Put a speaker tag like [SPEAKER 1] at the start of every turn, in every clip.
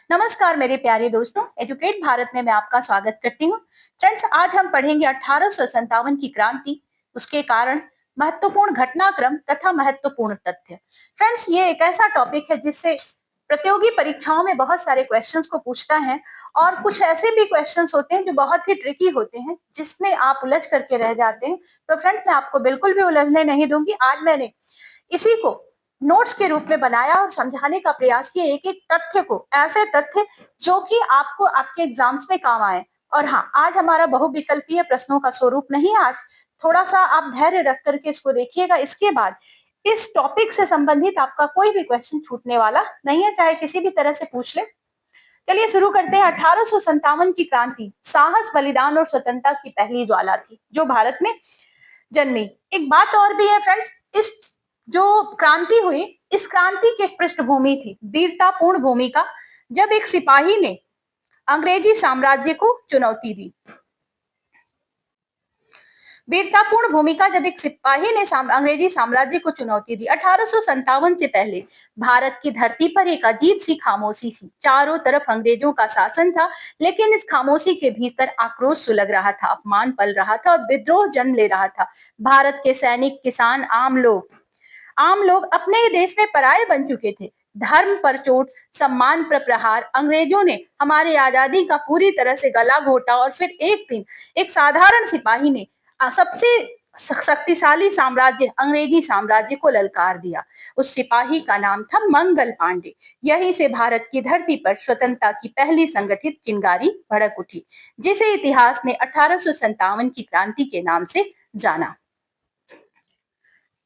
[SPEAKER 1] नमस्कार मेरे प्यारे दोस्तों, एजुकेट भारत में मैं आपका स्वागत करती हूँ। फ्रेंड्स, आज हम पढ़ेंगे 1857 की क्रांति, उसके कारण, महत्वपूर्ण घटनाक्रम तथा महत्वपूर्ण तथ्य। फ्रेंड्स, ये एक ऐसा टॉपिक है जिससे प्रतियोगी परीक्षाओं में बहुत सारे क्वेश्चंस को पूछता है और कुछ ऐसे भी क्वेश्चंस होते हैं जो बहुत ही ट्रिकी होते हैं, जिसमें आप उलझ करके रह जाते हैं। तो फ्रेंड्स, मैं आपको बिल्कुल भी उलझने नहीं दूंगी। आज मैंने इसी को नोट्स के रूप में बनाया और समझाने का प्रयास किया, एक एक तथ्य को, ऐसे तथ्य जो कि आपको आपके एग्जाम्स में काम आए। और हाँ, आज हमारा बहुविकल्पीय प्रश्नों का स्वरूप नहीं। आज थोड़ा सा आप धैर्य रख करके इसको देखिएगा। इसके बाद इस टॉपिक से संबंधित आपका कोई भी क्वेश्चन छूटने वाला नहीं है, चाहे किसी भी तरह से पूछ ले। चलिए शुरू करते हैं। 1857 की क्रांति साहस, बलिदान और स्वतंत्रता की पहली ज्वाला थी जो भारत में जन्मी। एक बात और भी है फ्रेंड्स, इस जो क्रांति हुई, इस क्रांति की एक पृष्ठभूमि थी वीरतापूर्ण भूमिका, जब एक सिपाही ने अंग्रेजी साम्राज्य को चुनौती दी। वीरतापूर्ण भूमिका जब एक सिपाही ने अंग्रेजी साम्राज्य को चुनौती दी। 1857 से पहले भारत की धरती पर एक अजीब सी खामोशी थी। चारों तरफ अंग्रेजों का शासन था, लेकिन इस खामोशी के भीतर आक्रोश सुलग रहा था, अपमान पल रहा था और विद्रोह जन्म ले रहा था। भारत के सैनिक, किसान, आम लोग अपने ही देश में पराये बन चुके थे। धर्म पर चोट, सम्मान पर प्रहार, अंग्रेजों ने हमारी आजादी का पूरी तरह से गला घोटा और फिर एक दिन एक साधारण सिपाही ने सबसे शक्तिशाली साम्राज्य, अंग्रेजी साम्राज्य को ललकार दिया। उस सिपाही का नाम था मंगल पांडे। यहीं से भारत की धरती पर स्वतंत्रता की पहली संगठित चिंगारी भड़क उठी, जिसे इतिहास ने 1857 की क्रांति के नाम से जाना।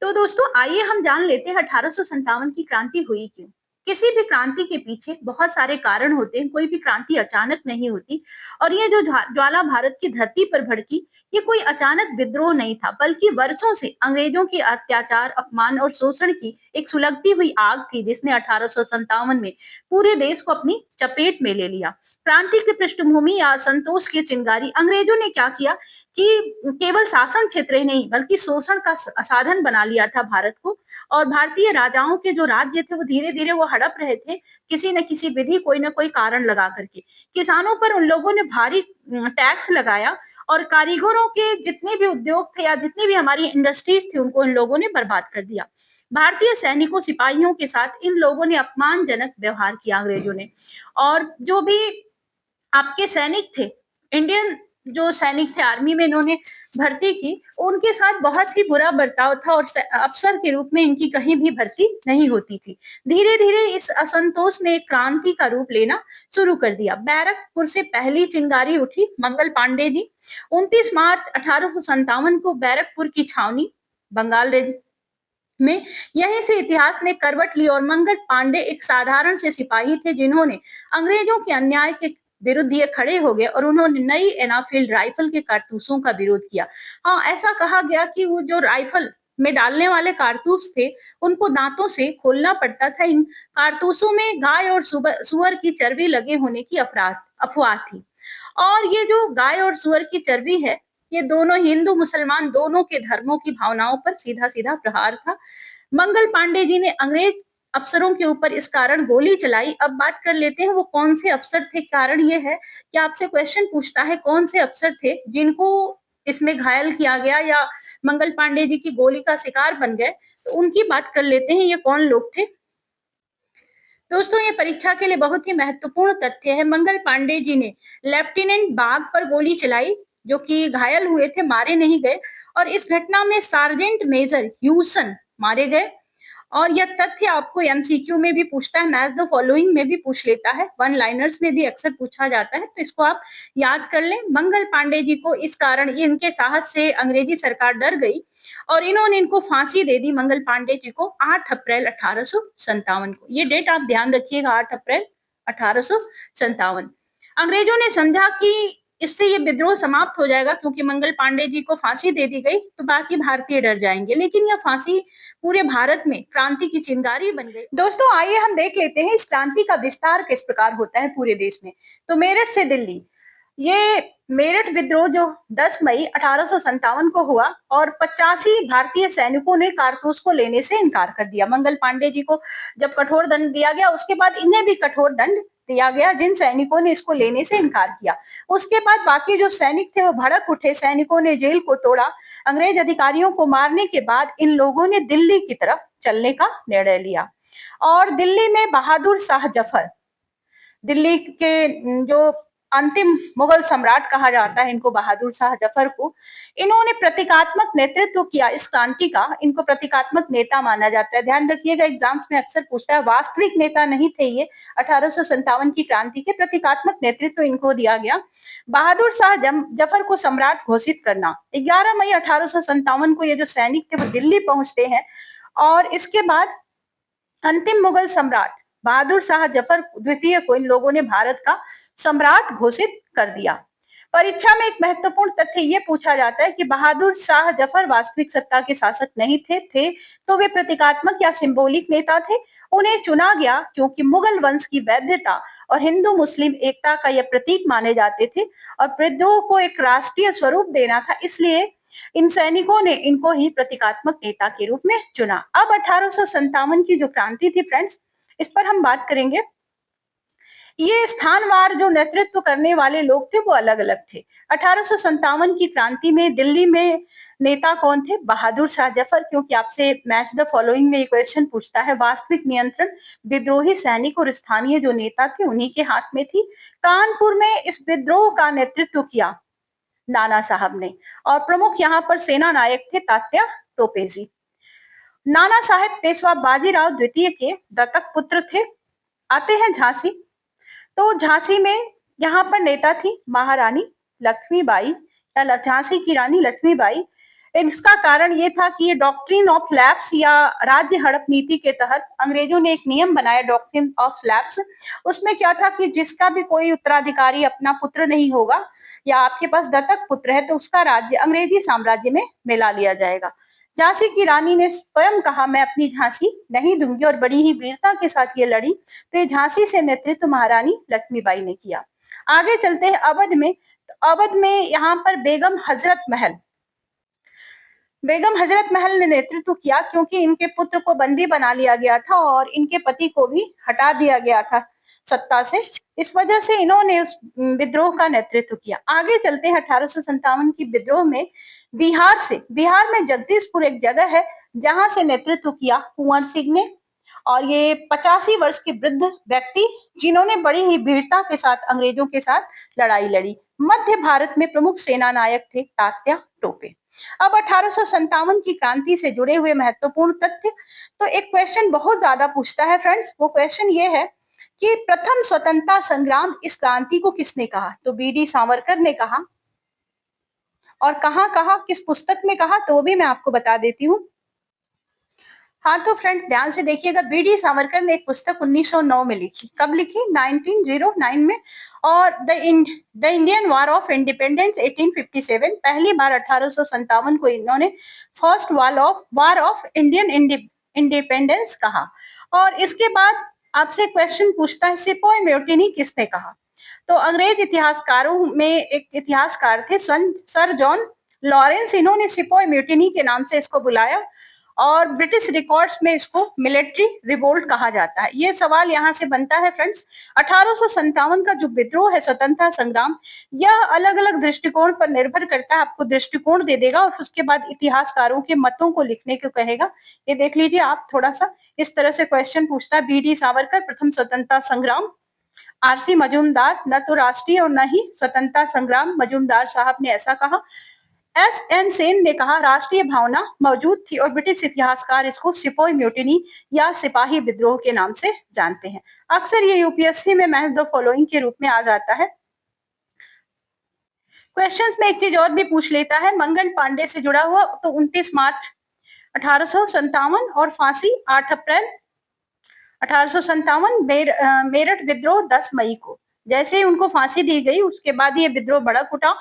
[SPEAKER 1] तो दोस्तों, आइए हम जान लेते हैं 1857 की क्रांति हुई क्यों। किसी भी क्रांति के पीछे बहुत सारे कारण होते हैं, कोई भी क्रांति अचानक नहीं होती। और ये जो ज्वाला भारत की धरती पर भड़की, ये कोई अचानक विद्रोह नहीं था, बल्कि वर्षों से अंग्रेजों के अत्याचार, अपमान और शोषण की एक सुलगती हुई आग थी, जिसने 1857 में पूरे देश को अपनी चपेट में ले लिया। क्रांति की पृष्ठभूमि या संतोष की चिंगारी, अंग्रेजों ने क्या किया कि केवल शासन क्षेत्र ही नहीं बल्कि शोषण का साधन बना लिया था भारत को। और भारतीय राजाओं के जो राज्य थे वो धीरे धीरे वो हड़प रहे थे, किसी न किसी विधि, कोई न कोई कारण लगा करके। किसानों पर उन लोगों ने भारी टैक्स लगाया और कारीगरों के जितने भी उद्योग थे या जितनी भी हमारी इंडस्ट्रीज थी, उनको इन लोगों ने बर्बाद कर दिया। भारतीय सैनिकों, सिपाहियों के साथ इन लोगों ने अपमानजनक व्यवहार किया, अंग्रेजों ने। और जो भी आपके सैनिक थे, इंडियन जो सैनिक थे, आर्मी में इन्होंने भर्ती की, उनके साथ बहुत ही बुरा बर्ताव था और अफसर के रूप में इनकी कहीं भी भर्ती नहीं होती थी। धीरे धीरे इस असंतोष ने क्रांति का रूप लेना शुरू कर दिया। बैरकपुर से पहली चिंगारी उठी मंगल पांडे जी। 29 मार्च 1857 को बैरकपुर की छावनी, बंगाल में, यहीं से इतिहास ने करवट ली और मंगल पांडे एक साधारण से सिपाही थे, जिन्होंने अंग्रेजों के अन्याय के विरुद्ध ये खड़े हो गए और उन्होंने नई एनाफील्ड राइफल के कारतूसों का विरोध किया। हाँ, ऐसा कहा गया कि वो जो राइफल में डालने वाले कारतूस थे, उनको दांतों से खोलना पड़ता था। इन कारतूसों में गाय और सुअर की चर्बी लगे होने की अफवाह थी। और ये जो गाय और सुअर की चर्बी है, ये दोनों, हिंदू मुसलमान दोनों के धर्मों की भावनाओं पर सीधा सीधा प्रहार था। मंगल पांडे जी ने अंग्रेज अफसरों के ऊपर इस कारण गोली चलाई। अब बात कर लेते हैं वो कौन से अफसर थे। कारण ये है कि आपसे क्वेश्चन पूछता है कौन से अफसर थे जिनको इसमें घायल किया गया या मंगल पांडे जी की गोली का शिकार बन गए, तो उनकी बात कर लेते हैं, ये कौन लोग थे। दोस्तों, ये परीक्षा के लिए बहुत ही महत्वपूर्ण तथ्य है। मंगल पांडे जी ने लेफ्टिनेंट बाग पर गोली चलाई, जो कि घायल हुए थे, मारे नहीं गए। और इस घटना में सार्जेंट मेजर ह्यूसन मारे गए। और यह तथ्य आपको एमसीक्यू में भी पूछता है, मैच द फॉलोइंग में भी पूछ लेता है, वन लाइनर्स में भी अक्सर पूछा जाता है, तो इसको आप याद कर लें। मंगल पांडे जी को इस कारण, इनके साहस से अंग्रेजी सरकार डर गई और इन्होंने इनको फांसी दे दी, मंगल पांडे जी को, 8 अप्रैल 1857 को। ये डेट आप ध्यान रखिएगा, 8 अप्रैल 1857। अंग्रेजों ने समझा कि इससे ये विद्रोह समाप्त हो जाएगा, क्योंकि मंगल पांडे जी को फांसी दे दी गई तो बाकी भारतीय डर जाएंगे। लेकिन यह फांसी पूरे भारत में क्रांति की चिंगारी बन गई। दोस्तों, आइए हम देख लेते हैं इस क्रांति का विस्तार किस प्रकार होता है पूरे देश में। तो मेरठ से दिल्ली, ये मेरठ विद्रोह जो 10 मई 1857 को हुआ और 85 भारतीय सैनिकों ने कारतूस को लेने से इनकार कर दिया। मंगल पांडे जी को जब कठोर दंड दिया गया, उसके बाद इन्हें भी कठोर दंड दिया गया जिन सैनिकों ने इसको लेने से इनकार किया। उसके बाद बाकी जो सैनिक थे वो भड़क उठे, सैनिकों ने जेल को तोड़ा। अंग्रेज अधिकारियों को मारने के बाद इन लोगों ने दिल्ली की तरफ चलने का निर्णय लिया और दिल्ली में बहादुर शाह जफर, दिल्ली के जो अंतिम मुगल सम्राट कहा जाता है इनको, बहादुर शाह जफर को, इन्होंने प्रतीकात्मक नेतृत्व किया इस क्रांति का। इनको प्रतीकात्मक नेता माना जाता है। ध्यान रखिएगा, एग्जाम्स में अक्सर पूछता है, वास्तविक नेता नहीं थे ये। 1857 की क्रांति के प्रतीकात्मक नेतृत्व इनको दिया गया। बहादुर शाह जफर को सम्राट घोषित करना, 11 मई 1857 को ये जो सैनिक थे वो दिल्ली पहुंचते हैं और इसके बाद अंतिम मुगल सम्राट बहादुर शाह जफर द्वितीय को इन लोगों ने भारत का सम्राट घोषित कर दिया। परीक्षा में एक महत्वपूर्ण तथ्य ये पूछा जाता है कि बहादुर शाह जफर वास्तविक सत्ता के शासक नहीं थे तो वे प्रतीकात्मक या सिंबॉलिक नेता थे। उन्हें चुना गया क्योंकि मुगल वंश की वैधता और हिंदू मुस्लिम एकता का यह प्रतीक माने जाते थे और विद्रोह को एक राष्ट्रीय स्वरूप देना था, इसलिए इन सैनिकों ने इनको ही प्रतीकात्मक नेता के रूप में चुना। अब 1857 की जो क्रांति थी फ्रेंड्स, इस पर हम बात करेंगे। ये स्थानवार जो नेतृत्व करने वाले लोग थे वो अलग अलग थे। 1857 की क्रांति में दिल्ली में नेता कौन थे? बहादुर शाह जफर, क्योंकि आपसे मैच द फॉलोइंग में ये क्वेश्चन पूछता है। वास्तविक नियंत्रण विद्रोही सैनिक और स्थानीय जो नेता थे उन्हीं के हाथ में थी। कानपुर में इस विद्रोह का नेतृत्व किया नाना साहब ने और प्रमुख यहाँ पर सेना नायक थे तात्या टोपे जी। नाना साहेब पेशवा बाजीराव द्वितीय के दत्तक पुत्र थे। आते हैं झांसी, तो झांसी में यहाँ पर नेता थी महारानी लक्ष्मीबाई या झांसी की रानी लक्ष्मीबाई। इसका कारण ये था कि ये डॉक्ट्रिन ऑफ लैप्स या राज्य हड़प नीति के तहत अंग्रेजों ने एक नियम बनाया, डॉक्ट्रिन ऑफ लैप्स। उसमें क्या था कि जिसका भी कोई उत्तराधिकारी अपना पुत्र नहीं होगा या आपके पास दत्तक पुत्र है तो उसका राज्य अंग्रेजी साम्राज्य में मिला लिया जाएगा। झांसी की रानी ने स्वयं कहा, मैं अपनी झांसी नहीं दूंगी, और बड़ी ही वीरता के साथ ये लड़ी। तो ये झांसी से नेतृत्व महारानी लक्ष्मीबाई ने किया। आगे चलते हैं अवध में। तो अवध में यहाँ पर बेगम हजरत महल ने नेतृत्व किया क्योंकि इनके पुत्र को बंदी बना लिया गया था और इनके पति को भी हटा दिया गया था सत्ता से। इस वजह से इन्होंने उस विद्रोह का नेतृत्व किया। आगे चलते हैं 1857 की विद्रोह में। बिहार में जगदीशपुर एक जगह है जहां से नेतृत्व किया कुंवर सिंह ने, और ये 85 वर्ष के वृद्ध व्यक्ति जिन्होंने बड़ी ही वीरता के साथ अंग्रेजों के साथ लड़ाई लड़ी। मध्य भारत में प्रमुख सेना नायक थे तात्या टोपे। अब 1857 की क्रांति से जुड़े हुए महत्वपूर्ण तथ्य, तो एक क्वेश्चन बहुत ज्यादा पूछता है फ्रेंड्स। वो क्वेश्चन ये है कि प्रथम स्वतंत्रता संग्राम इस क्रांति को किसने कहा? तो बी.डी. सावरकर ने कहा। और कहाँ कहा, किस पुस्तक में कहा, तो वो भी मैं आपको बता देती हूँ। हाँ तो फ्रेंड्स ध्यान से देखिएगा, बी.डी. सावरकर ने एक पुस्तक 1909 में लिखी। कब लिखी? 1909 में। और the Indian war of independence 1857, पहली बार 1857 को इन्होंने first war of Indian independence कहा। और इसके बाद आपसे क्वेश्चन पूछता है सिपोई म्यूटिनी किसने कहा? तो अंग्रेज इतिहासकारों में एक इतिहासकार थे सर जॉन लॉरेंस, इन्होंने सिपोई म्यूटिनी के नाम से इसको बुलाया और ब्रिटिश रिकॉर्ड्स में इसको मिलिट्री रिवोल्ट कहा जाता है। ये सवाल यहाँ से बनता है फ्रेंड्स, 1857 का जो विद्रोह है स्वतंत्रता संग्राम, यह अलग अलग दृष्टिकोण पर निर्भर करता है। आपको दृष्टिकोण दे देगा और उसके बाद इतिहासकारों के मतों को लिखने को कहेगा। ये देख लीजिए आप, थोड़ा सा इस तरह से क्वेश्चन पूछता है। बी.डी. सावरकर प्रथम स्वतंत्रता संग्राम, आर.सी. मजूमदार न तो राष्ट्रीय और न ही स्वतंत्रता संग्राम, मजूमदार साहब ने ऐसा कहा। एस.एन. सेन ने कहा राष्ट्रीय भावना मौजूद थी, और ब्रिटिश इतिहासकार इसको सिपोई म्यूटिनी या सिपाही विद्रोह के नाम से जानते हैं। अक्सर ये यूपीएससी में मैच द फॉलोइंग के रूप में आ जाता है। क्वेश्चंस में एक चीज और भी पूछ लेता है, मंगल पांडे से जुड़ा हुआ, तो 29 मार्च 1857 और फांसी 8 अप्रैल 1857। मेरठ विद्रोह 10 मई को। जैसे ही उनको फांसी दी गई उसके बाद ये विद्रोह भड़क उठा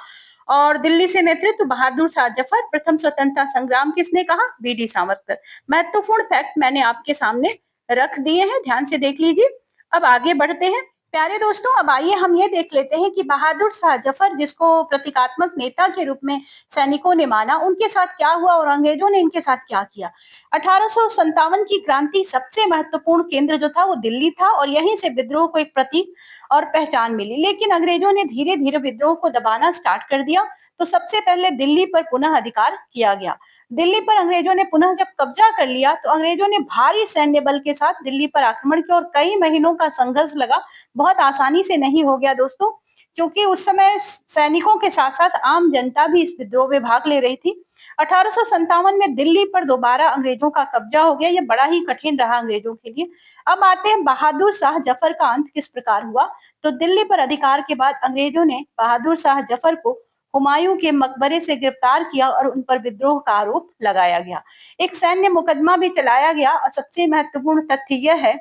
[SPEAKER 1] और दिल्ली से नेतृत्व बहादुर शाह जफर। प्रथम स्वतंत्रता संग्राम किसने कहा? बी.डी. सावरकर। महत्वपूर्ण फैक्ट मैंने आपके सामने रख दिए हैं, ध्यान से देख लीजिए। अब आगे बढ़ते हैं। प्यारे दोस्तों, अब आइए हम ये देख लेते हैं कि बहादुर शाह जफर, जिसको प्रतीकात्मक नेता के रूप में सैनिकों ने माना, उनके साथ क्या हुआ और अंग्रेजों ने इनके साथ क्या किया। 1857 की क्रांति सबसे महत्वपूर्ण केंद्र जो था वो दिल्ली था, और यहीं से विद्रोह को एक प्रतीक और पहचान मिली। लेकिन अंग्रेजों ने धीरे धीरे विद्रोह को दबाना स्टार्ट कर दिया। तो सबसे पहले दिल्ली पर पुनः अधिकार किया गया। दिल्ली पर अंग्रेजों ने पुनः जब कब्जा कर लिया, तो अंग्रेजों ने भारी सैन्य बल के साथ दिल्ली पर आक्रमण किया, और कई महीनों का संघर्ष लगा। बहुत आसानी से नहीं हो गया दोस्तों, क्योंकि उस समय सैनिकों के साथ साथ आम जनता भी इस विद्रोह में भाग ले रही थी। 1857 में दिल्ली पर दोबारा अंग्रेजों का कब्जा हो गया। ये बड़ा ही कठिन रहा अंग्रेजों के लिए। अब आते हैं बहादुर शाह जफर का अंत किस प्रकार हुआ। तो दिल्ली पर अधिकार के बाद अंग्रेजों ने बहादुर शाह जफर को हुमायूं के मकबरे से गिरफ्तार किया, और उन पर विद्रोह का आरोप लगाया गया। एक सैन्य मुकदमा भी चलाया गया, और सबसे महत्वपूर्ण तथ्य यह है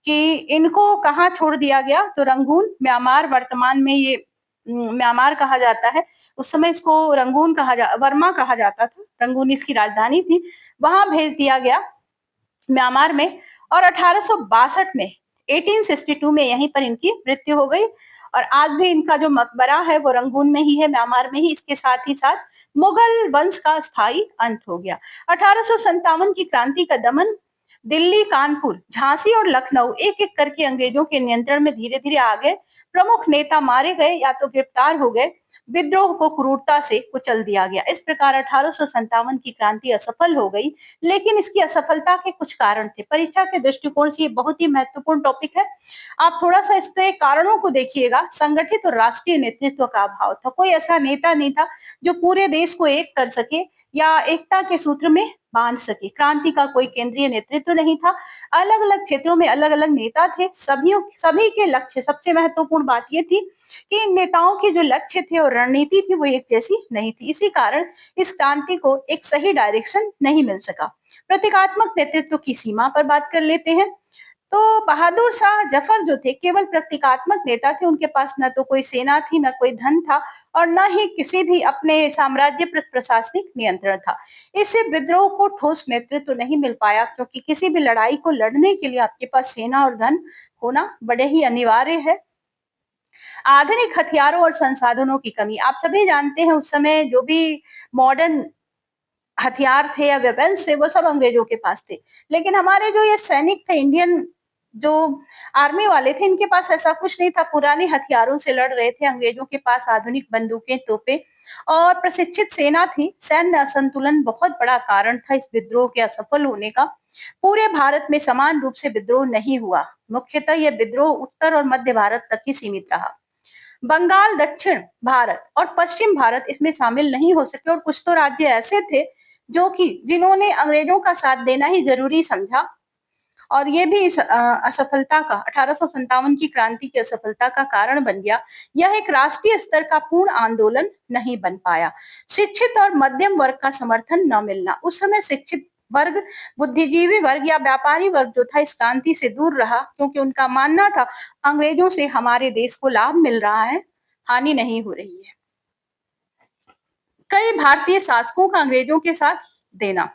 [SPEAKER 1] कि इनको कहाँ छोड़ दिया गया, तो रंगून, म्यांमार। वर्तमान में ये म्यांमार कहा जाता है, उस समय इसको रंगून वर्मा कहा जाता था। रंगून इसकी राजधानी थी। वहां भेज दिया गया, म्यांमार में। और 1862 में 1862 में यहीं पर इनकी मृत्यु हो गई। और आज भी इनका जो मकबरा है वो रंगून में ही है, म्यांमार में ही। इसके साथ ही साथ मुगल वंश का स्थायी अंत हो गया। 1857 की क्रांति का दमन दिल्ली, कानपुर, झांसी और लखनऊ एक एक करके अंग्रेजों के नियंत्रण में धीरे धीरे आ गए। प्रमुख नेता मारे गए या तो गिरफ्तार हो गए। विद्रोह को क्रूरता से कुचल दिया गया। इस प्रकार 1857 की क्रांति असफल हो गई। लेकिन इसकी असफलता के कुछ कारण थे। परीक्षा के दृष्टिकोण से ये बहुत ही महत्वपूर्ण टॉपिक है। आप थोड़ा सा इसके कारणों को देखिएगा। संगठित और राष्ट्रीय नेतृत्व का अभाव था। कोई ऐसा नेता नहीं था जो पूरे देश को एक कर सके या एकता के सूत्र में बांध सके। क्रांति का कोई केंद्रीय नेतृत्व नहीं था। अलग अलग क्षेत्रों में अलग अलग नेता थे। सभी के लक्ष्य, सबसे महत्वपूर्ण बात ये थी कि इन नेताओं के जो लक्ष्य थे और रणनीति थी वो एक जैसी नहीं थी। इसी कारण इस क्रांति को एक सही डायरेक्शन नहीं मिल सका। प्रतीकात्मक नेतृत्व की सीमा पर बात कर लेते हैं। तो बहादुर शाह जफर जो थे केवल प्रतीकात्मक नेता थे। उनके पास न तो कोई सेना थी, न कोई धन था, और न ही किसी भी अपने साम्राज्य पर प्रशासनिक नियंत्रण था। इससे विद्रोह को ठोस नेतृत्व नहीं मिल पाया, क्योंकि किसी भी लड़ाई को लड़ने के लिए आपके पास सेना और धन होना बड़े ही अनिवार्य है। आधुनिक हथियारों और संसाधनों की कमी। आप सभी जानते हैं उस समय जो भी मॉडर्न हथियार थे या वेपन्स थे वो सब अंग्रेजों के पास थे। लेकिन हमारे जो ये सैनिक थे, इंडियन जो आर्मी वाले थे, इनके पास ऐसा कुछ नहीं था। पुराने हथियारों से लड़ रहे थे। अंग्रेजों के पास आधुनिक बंदूकें, तोपें और प्रशिक्षित सेना थी। सैन्य असंतुलन बहुत बड़ा कारण था इस विद्रोह के असफल होने का। पूरे भारत में समान रूप से विद्रोह नहीं हुआ। मुख्यतः यह विद्रोह उत्तर और मध्य भारत तक ही सीमित रहा। बंगाल, दक्षिण भारत और पश्चिम भारत इसमें शामिल नहीं हो सके। और कुछ तो राज्य ऐसे थे जो कि जिन्होंने अंग्रेजों का साथ देना ही जरूरी समझा, और ये भी इस असफलता का, 1857 की क्रांति की असफलता का कारण बन गया। यह एक राष्ट्रीय स्तर का पूर्ण आंदोलन नहीं बन पाया। शिक्षित और मध्यम वर्ग का समर्थन न मिलना। उस समय शिक्षित वर्ग, बुद्धिजीवी वर्ग या व्यापारी वर्ग जो था इस क्रांति से दूर रहा, क्योंकि उनका मानना था अंग्रेजों से हमारे देश को लाभ मिल रहा है, हानि नहीं हो रही है। कई भारतीय शासकों का अंग्रेजों के साथ देना।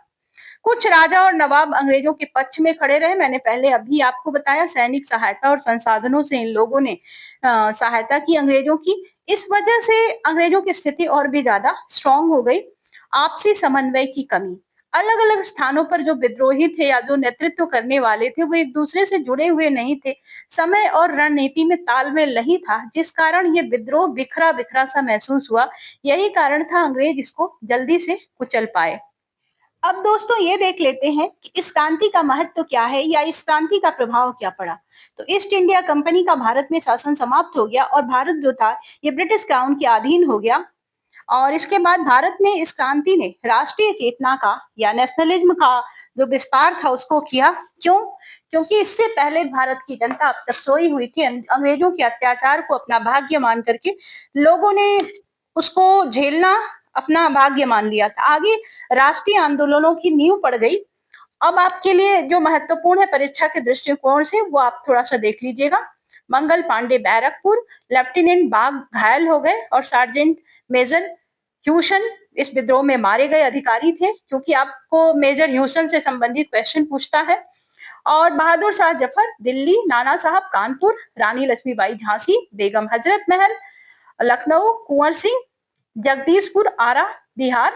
[SPEAKER 1] कुछ राजा और नवाब अंग्रेजों के पक्ष में खड़े रहे। मैंने पहले अभी आपको बताया, सैनिक सहायता और संसाधनों से इन लोगों ने सहायता की अंग्रेजों की। इस वजह से अंग्रेजों की स्थिति और भी ज्यादा स्ट्रांग हो गई। आपसी समन्वय की कमी। अलग अलग स्थानों पर जो विद्रोही थे या जो नेतृत्व करने वाले थे वो एक दूसरे से जुड़े हुए नहीं थे। समय और रणनीति में तालमेल नहीं था, जिस कारण ये विद्रोह बिखरा बिखरा सा महसूस हुआ। यही कारण था अंग्रेज इसको जल्दी से कुचल पाए। अब दोस्तों ये देख लेते हैं कि इस क्रांति का महत्व क्या है या इस क्रांति का प्रभाव क्या पड़ा। तो ईस्ट इंडिया कंपनी का भारत में शासन समाप्त हो गया, और भारत जो था ये ब्रिटिश क्राउन के अधीन हो गया। और इसके बाद भारत में इस क्रांति ने राष्ट्रीय चेतना का या नेशनलिज्म का जो विस्तार था उसको किया। क्यों? क्योंकि इससे पहले भारत की जनता अब तक सोई हुई थी। अंग्रेजों के अत्याचार को अपना भाग्य मान करके लोगों ने उसको झेलना अपना भाग्य मान लिया था। आगे राष्ट्रीय आंदोलनों की नींव पड़ गई। अब आपके लिए जो महत्वपूर्ण है परीक्षा के दृष्टिकोण से वो आप थोड़ा सा देख लीजिएगा। मंगल पांडे बैरकपुर, लेफ्टिनेंट बाग घायल हो गए, और सार्जेंट मेजर ह्यूसन इस विद्रोह में मारे गए अधिकारी थे, क्योंकि आपको मेजर ह्यूसन से संबंधित क्वेश्चन पूछता है। और बहादुर शाह जफर दिल्ली, नाना साहब कानपुर, रानी लक्ष्मीबाई झांसी, बेगम हजरत महल लखनऊ, कुंवर सिंह जगदीशपुर आरा बिहार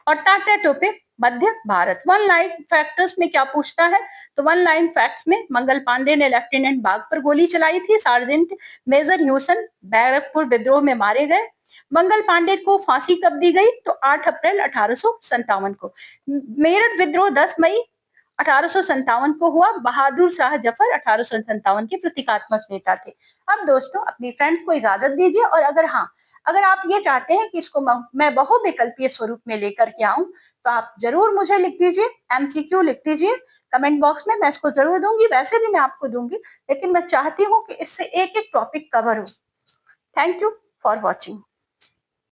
[SPEAKER 1] और टाटा टोपे मध्य भारत। वन लाइन फैक्टर्स में क्या पूछता है, तो वन लाइन फैक्ट्स में मंगल पांडे ने लेफ्टिनेंट बाग पर गोली चलाई थी, सार्जेंट मेजर ह्यूसन बैरकपुर विद्रोह में मारे गए। मंगल पांडे को फांसी कब दी गई, तो 8 अप्रैल 1857 को। मेरठ विद्रोह 10 मई 1857 को हुआ। बहादुर शाह जफर 1857 के प्रतीकात्मक नेता थे। अब दोस्तों अपनी फ्रेंड्स को इजाजत दीजिए, और अगर आप ये चाहते हैं कि इसको मैं बहुविकल्पीय स्वरूप में लेकर के आऊं, तो आप जरूर मुझे लिख दीजिए, एमसीक्यू लिख दीजिए कमेंट बॉक्स में, मैं इसको जरूर दूंगी। वैसे भी मैं आपको दूंगी, लेकिन मैं चाहती हूँ कि इससे एक एक टॉपिक कवर हो। Thank you for watching.